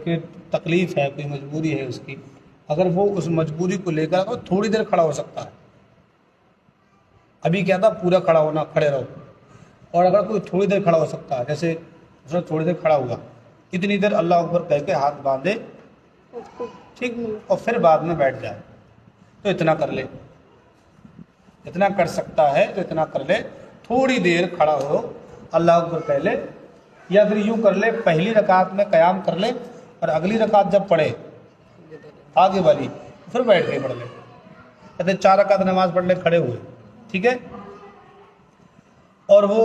کہ تکلیف ہے، کوئی مجبوری ہے اس کی، اگر وہ اس مجبوری کو لے کر تھوڑی دیر کھڑا ہو سکتا ہے، ابھی کیا تھا پورا کھڑا ہونا، کھڑے رہو، اور اگر کوئی تھوڑی دیر کھڑا ہو سکتا ہے، جیسے اس نے تھوڑی دیر کھڑا ہوا، کتنی دیر اللہ اکبر کہہ کے ہاتھ باندھے، ٹھیک، اور پھر بعد میں بیٹھ جائے، تو اتنا کر لے، اتنا کر سکتا ہے تو اتنا کر لے، تھوڑی دیر کھڑا ہو، اللہ اکبر کہہ لے، یا پھر یوں کر لے پہلی رکعت میں قیام کر لے اور اگلی رکعت جب پڑھے آگے والی پھر بیٹھ کے پڑھ لے، کہتے 4 رکعت نماز پڑھ لے کھڑے ہوئے، ٹھیک ہے، اور وہ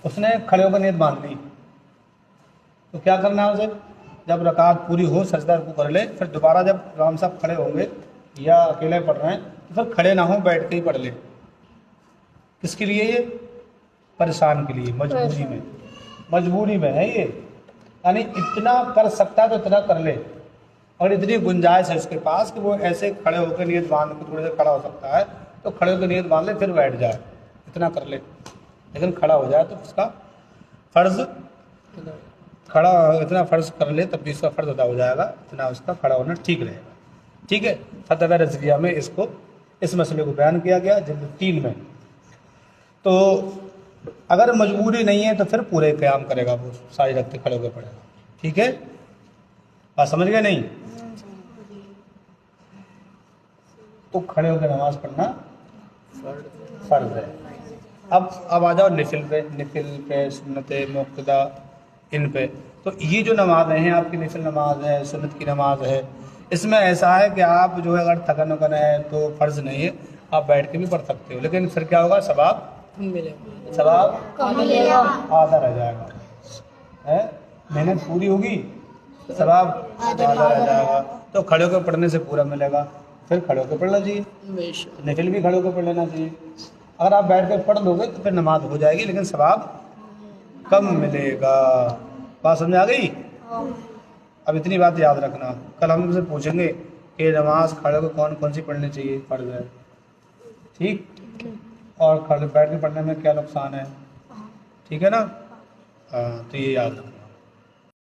اس نے کھڑے ہو کر نیت باندھ لی، تو کیا کرنا ہے اسے، جب رکعت پوری ہو سجدہ رکوع کر لے، پھر دوبارہ جب امام صاحب کھڑے ہوں گے یا اکیلے پڑھ رہے ہیں تو پھر کھڑے نہ ہوں، بیٹھ کے ہی پڑھ لے۔ کس کے لیے؟ یہ پریشان کے لیے، مجبوری میں ہے یہ، یعنی اتنا کر سکتا ہے تو اتنا کر لے، اور اتنی گنجائش ہے اس کے پاس کہ وہ ایسے کھڑے ہو کے نیت باندھ کے تھوڑے دیر کھڑا ہو سکتا ہے، تو کھڑے ہو کے نیت باندھ لے پھر بیٹھ جائے، اتنا کر لے، لیکن کھڑا ہو جائے تو اس کا فرض کھڑا، اتنا فرض کر لے تب بھی اس کا فرض ادا ہو جائے گا، اتنا اس کا کھڑا ہونا ٹھیک رہے گا، ٹھیک ہے۔ فتح رضویہ میں اس مسئلے کو بیان کیا گیا جلد 3 میں۔ تو اگر مجبوری نہیں ہے تو پھر پورے قیام کرے گا، وہ ساری رکعتیں کھڑے ہو کے پڑھے گا، ٹھیک ہے، بات سمجھ گئے نہیں؟ تو کھڑے ہو کے نماز پڑھنا فرض ہے۔ اب آ جاؤ نفل پہ، سنت موقدہ ان پہ۔ تو یہ جو نمازیں ہیں آپ کی، نفل نماز ہے، سنت کی نماز ہے، اس میں ایسا ہے کہ آپ جو ہے اگر تھکن وکن ہے تو فرض نہیں ہے، آپ بیٹھ کے بھی پڑھ سکتے ہو، لیکن پھر کیا ہوگا، ثواب آدھا رہ جائے گا، محنت پوری ہوگی، ثواب آدھا رہ جائے گا، تو کھڑے ہو کے پڑھنے سے پورا ملے گا، پھر کھڑے ہو کے پڑھنا چاہیے، نفل بھی کھڑے ہو کے پڑھ لینا چاہیے۔ اگر آپ بیٹھ کے پڑھ لو گے تو پھر نماز ہو جائے گی لیکن ثواب کم ملے گا، بات سمجھ آ گئی؟ اب اتنی بات یاد رکھنا، کل ہم سے پوچھیں گے کہ نماز کھڑے ہو کے کون سی پڑھنی چاہیے، فرض ہے، ٹھیک، اور کھڑے بیٹھ کے پڑھنے میں کیا نقصان ہے، ٹھیک ہے نا، تو یہ یاد رکھنا۔